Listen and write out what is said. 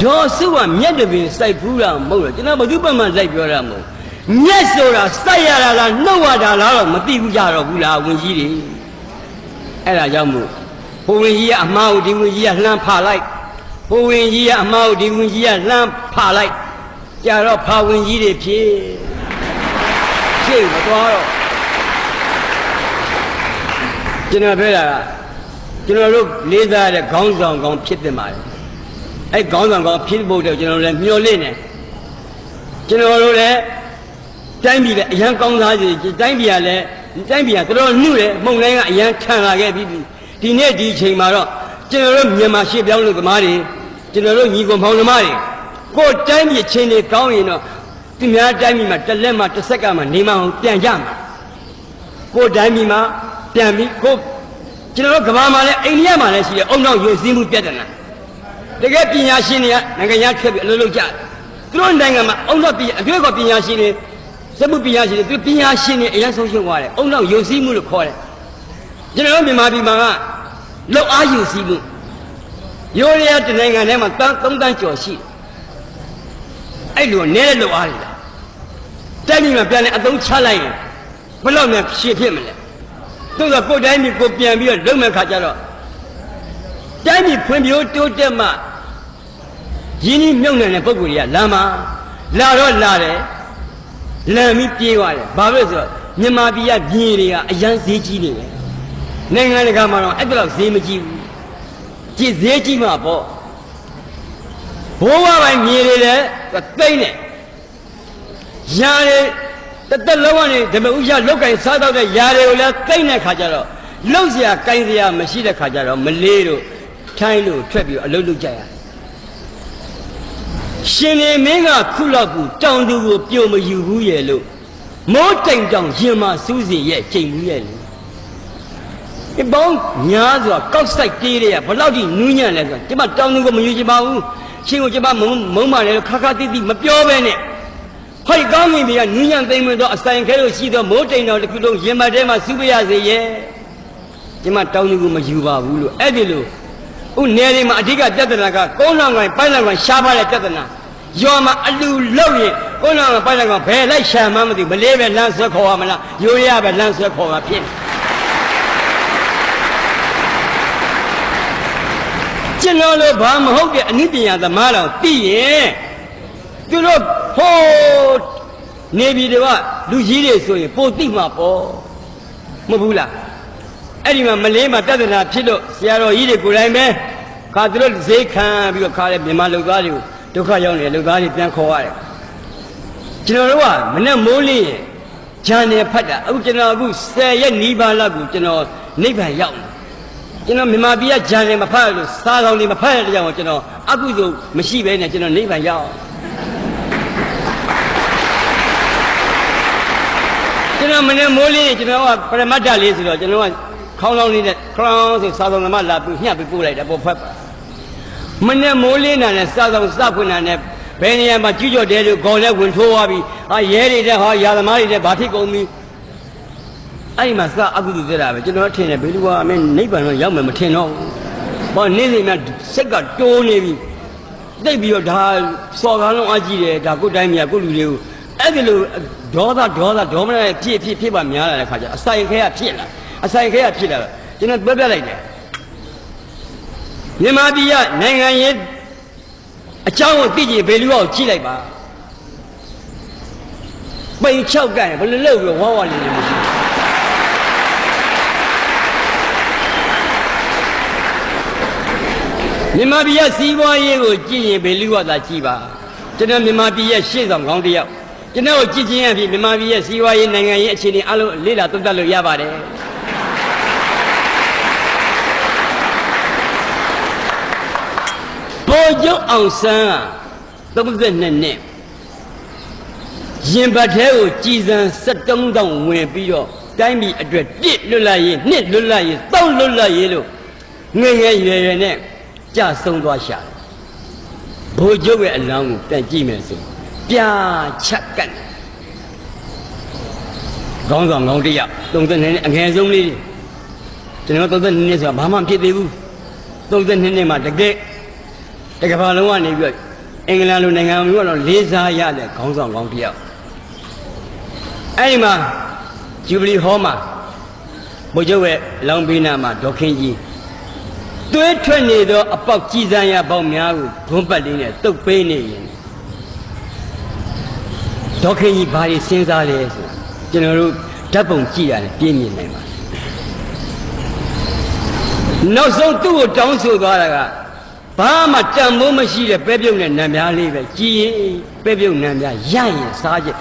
ဒေါ်စုကမြက်တပင်စိုက်ဖူးတာမဟုတ်တော့ကျွန်တော်ဘယ်သူမှမလိုက်ပြောတာမဟုတ်မြက်ဆိုတာစိုက်ရတာလားနှုတ်ရတာလားတော့မသိဘူးကြတော့ဘူးလားဝင်ကြီးတွေအဲ့ဒါကြောင့်မို့ဘုံဝင်ကြီးကအမှားကိုဒီဝင်ကြီးကလှမ်းဖလိုက်ဘုံဝင်ကြီးကအမှားကိုဒီဝင်ကြီးကလှမ်းဖလိုက်ကြတော့ဖာဝင်ကြီးတွေဖြစ်မသွားတော့ကျွန်တော်ပြောတာကကျွန်တော်တို့လေးစားတဲ့ခေါင်းဆောင်ကောင်းဖြစ်တင်ပါတယ်အဲ့ခေါင်းဆောင်ကောင်းဖြစ်ဖို့တော့ကျွန်တော်လည်းမျှော်လင့်နေကျွန်တော်တို့လည်းတိုင်းပြည်လည်းအရန်ကောင်းစားစီတိုင်းပြည်ကလည်းတိုင်းပြည်ကတော်တော်နှုတ်တယ်မှုန်တိုင်းကအရန်ခံလာခဲ့ပြီးဒီနေ့ဒီအချိန်မှာတော့ကျွန်တော်တို့မြန်မာရှေ့ပြောင်းလို့သမားတွေကျွန်တော်တို့ညီကောင်ဖောင်သမားတွေကိုယ်တိုင်းပြည်ချင်းတွေကောင်းရင်တော့သူများတိုင်းပြည်မှာတစ်လက်မှာတစ်ဆက်ကမှနေမအောင်ပြန်ကြမှာကိုယ်တိုင်းပြည်မှာပြန်ပြီးကိုကျွန်တော်တို့ကမ္ဘာမှာလည်းအိန္ဒိယမှာလည်းရှိတယ်အုံနောက်ရွေးစည်းမှုပြဿနာတကယ်ပညာရှင်တွေကနိုင်ငံခြားထွက်ပြီးအလုပ်လုပ်ကြတယ်သူတို့နိုင်ငံမှာအုံနောက်အတွေ့အကြုံပညာရှင်တွေစက်မှုပညာရှင်တွေသူပညာရှင်တွေအရင်ဆုံးရှင်းသွားတယ်အုံနောက်ရွေးစည်းမှုလို့ခေါ်တယ်ကျွန်တော်တို့မြန်မာပြည်မှာကလောက်အားရွေးစည်းမှုရိုးရတနိုင်ငံထဲမှာ3 တန်းကျော်ရှိအဲ့လိုနဲတဲ့လောက်အားတွေလားတိုင်းပြည်မှာပြန်လဲအသုံးချလိုက်ရင်ဘယ်လောက်များရှည်ဖြစ်မလဲသို့သောကိုယ်တိုင်းပြည်ကိုပြန်ပြီးတော့လုံမဲ့ခါကျတော့တိုင်းပြည်ဖွံ့ဖြိုးတိုးတက်မှရင်းနှီးမြုပ်နှံတဲ့ပုဂ္ဂိုလ်တွေကလာမှာလာတော့လာတယ်လမ်းပြီးပြေးသွားတယ်ဘာလို့လဲဆိုတော့မြန်မာပြည်ကပြည်တွေကအရန်ဈေးကြီးနေတယ်နိုင်ငံတကာမှာတော့အဲ့ဒါလောက်ဈေးမကြီးဘူးကြည့်ဈေးကြီးမှာပေါ့ဘိုးဘွားပိုင်းမြေတွေလည်းသိမ့်တယ်ရာတွေတက်လုံးကနေဓမ္မဥရလောက်ကင်စားတော့တဲ့ຢာတွေကိုလည်းသိမ့်တဲ့ခါကျတော့လှုပ်เสียကိုင်းเสียမရှိတဲ့ခါကျတော့မလေးတို့ထိုင်းတို့ထွက်ပြီးအလုပ်လုပ်ကြရတယ်ရှင်နေမင်းကခုလောက်ကူတောင်သူကိုပြုံမယူဘူးရဲ့လို့မိုးတိမ်တောင်ရင်မစူးစီရဲ့ချိန်ဘူးရဲ့လေဒီပေါင်းညားစွာကောက်ဆိုင်တေးတွေကဘလောက်ထိနူးညံ့လဲဆိုတော့ကျမတောင်သူကိုမယူချင်ပါဘူးရှင်ကိုကျမမုံမာတယ်ခါခါတိတိမပြောပဲနဲ့ဟိုက်ကောင်းရင်တွေကနူးညံ့သိမ့်မတော့အဆိုင်ခဲလို့ရှိတော့မိုးတိမ်တော်တစ်ခုလုံးရင်မထဲမှာစူးပြရစေရဲ့ကျမတောင်းသူကိုမယူပါဘူးလို့အဲ့ဒီလိုဥနယ်တွေမှာအဓိကပြဿနာကကုန်းလောင်ကိုင်ပိုင်းလောင်ကိုင်ရှားပါတဲ့ပြဿနာရွာမှာအလူလောက်ရင်ကုန်းလောင်ကိုင်ပိုင်းလောင်ကိုင်ဘယ်လိုက်ရှာမှမသိမလေးပဲလမ်းဆွဲခေါ်ရမလားရိုးရပဲလမ်းဆွဲခေါ်မှာဖြစ်ကျွန်တော်တို့ဘာမဟုတ်တဲ့အနည်းပညာသမားတော်သိရင်သူတို့ဟိုးနေပြည်တော်ကလူကြီးတွေဆိုရင်ပိုသိမှာပေါ့မဟုတ်ဘူးလားအဲ့ဒီမှာမလေးမှာပြဿနာဖြစ်လို့ဆရာတော်ကြီးတွေကိုယ်တိုင်ပဲခါသူတို့ဈေးခံပြီးတော့ခါတဲ့မြန်မာလူသားတွေကိုဒုက္ခရောက်နေတဲ့လူသားတွေပြန်ခေါ်ရတယ်ကျွန်တော်တို့ကမနဲ့မိုးလေးရင်ဂျန်နယ်ဖတ်တာအခုကျွန်တော်အခု10ရက်နီးပါးလောက်ကိုကျွန်တော်နိဗ္ဗာန်ရောက်တယ်ကျွန်တော်မြန်မာပြည်ကဂျန်နယ်မဖတ်လို့စားကောင်းတွေမဖတ်ရတဲ့ကြောင့်ကျွန်တော်အကုသိုလ်မရှိပဲနဲ့ကျွန်တော်နိဗ္ဗာန်ရောက်ကျွန်တော်မနဲ့မိုးလေးကျွန်တော်ကပရမတ္ထလေးဆိုတော့ကျွန်တော်ကခေါင်းလောင်းလေးနဲ့ခေါင်းဆိုစားဆောင်သမားလာပြီးညှပ်ပြီးပို့လိုက်တယ်ပေါ်ဖက်ပါမနဲ့မိုးလေးနာနဲ့စားဆောင်စဖွင့်နာနဲ့ဘယ်နေရာမှာကြွကြော်တယ်လို့ခေါင်းနဲ့ဝင်ထိုးသွားပြီးဟာရဲတွေတဲ့ဟာရာသမားတွေတဲ့ဘာဖြစ်ကုန်ပြီအဲ့ဒီမှာစအကုသိုလ်သေးတာပဲကျွန်တော်ထင်တယ်ဘယ်လိုကအမင်းနိဗ္ဗာန်တော့ရောက်မယ်မထင်တော့ဘူးဘာနေ့စဉ်များစိတ်ကတိုးနေပြီတိတ်ပြီးတော့ဒါစော်ကားလုံးအကြည့်တယ်ဒါကိုယ်တိုင်းမြတ်ကိုလူတွေကိုအဲ့ဒီလိုဒေါသမနဲ့ဖြစ်ပါများလာတဲ့ခါကျအဆိုင်ခဲကဖြစ်လာအဆိုင်ခဲကဖြစ်လာတော့ကျွန်တော်ပြလိုက်တယ်မြန်မာပြည်ကနိုင်ငံရေးအကြောင်းကိုသိကြည့်ဘယ်လိုအောင်ကြည့်လိုက်ပါပိန်6ကန်ဘယ်လိုလုပ်ပြီးဝါဝါလေးမရှိမြန်မာပြည်ကစီးပွားရေးကိုကြည့်ရင်ဘယ်လိုသာကြည့်ပါကျွန်တော်မြန်မာပြည်ရဲ့ရှေ့ဆောင်ကောင်းတစ်ယောက်ကျွန်တော်ကြည့်ချင်းအဖြစ်မြန်မာပြည်ရဲ့စီးပွားရေးနိုင်ငံရေးအခြေအနေအလုံးလေ့လာသုံးသပ်လို့ရပါတယ်ဗိုလ်ချုပ်အောင်ဆန်း32နှစ်ရင်ပတ်ထဲကိုကြည်စံ73တောင်ဝင်ပြီးတော့တိုင်းပြည်အတွက်1လွတ်လပ်ရေး2လွတ်လပ်ရေး3လွတ်လပ်ရေးလို့ငယ်ငယ်ရွယ်ရွယ်နဲ့ကြဆုံးသွားရှာဗိုလ်ချုပ်ရဲ့အလောင်းကိုပြန်ကြည့်မယ်ဆိုပြာချက်ကတ်ခေါင်းဆောင်ကောင်းတစ်ယောက်32နှစ်အငယ်ဆုံးလေးကျွန်တော်32နှစ်ဆိုတာဘာမှဖြစ်သေးဘူး32နှစ်မှာတကယ်ဘာလုံးကနေပြီး အင်္ဂလန်လိုနိုင်ငံမျိုးကတော့လေးစားရတဲ့ခေါင်းဆောင်ကောင်းတစ်ယောက်အဲ့ဒီမှာဂျူဘလီဟောမှာဘုရားရဲ့လောင်ပေးနာမှာဒေါခင်ကြီးသွေးထွက်နေသောအပေါက်ကြည်စံရပေါက်များကိုဘုံပတ်လေးနဲ့တုတ်ပေးနေရင်ဒေါခင်ကြီးဘာတွေစဉ်းစားလဲဆိုကျွန်တော်တို့ဓာတ်ပုံကြည့်ရတယ်ပြည့်မြင်နိုင်ပါနောက်ဆုံးသူ့ကိုတောင်းဆိုသွားတာကဘာမှတန်မိုးမရှိတဲ့ပဲပြုတ်နဲ့နံပြားလေးပဲကြည်ရင်ပဲပြုတ်နံပြားရရင်စားချက်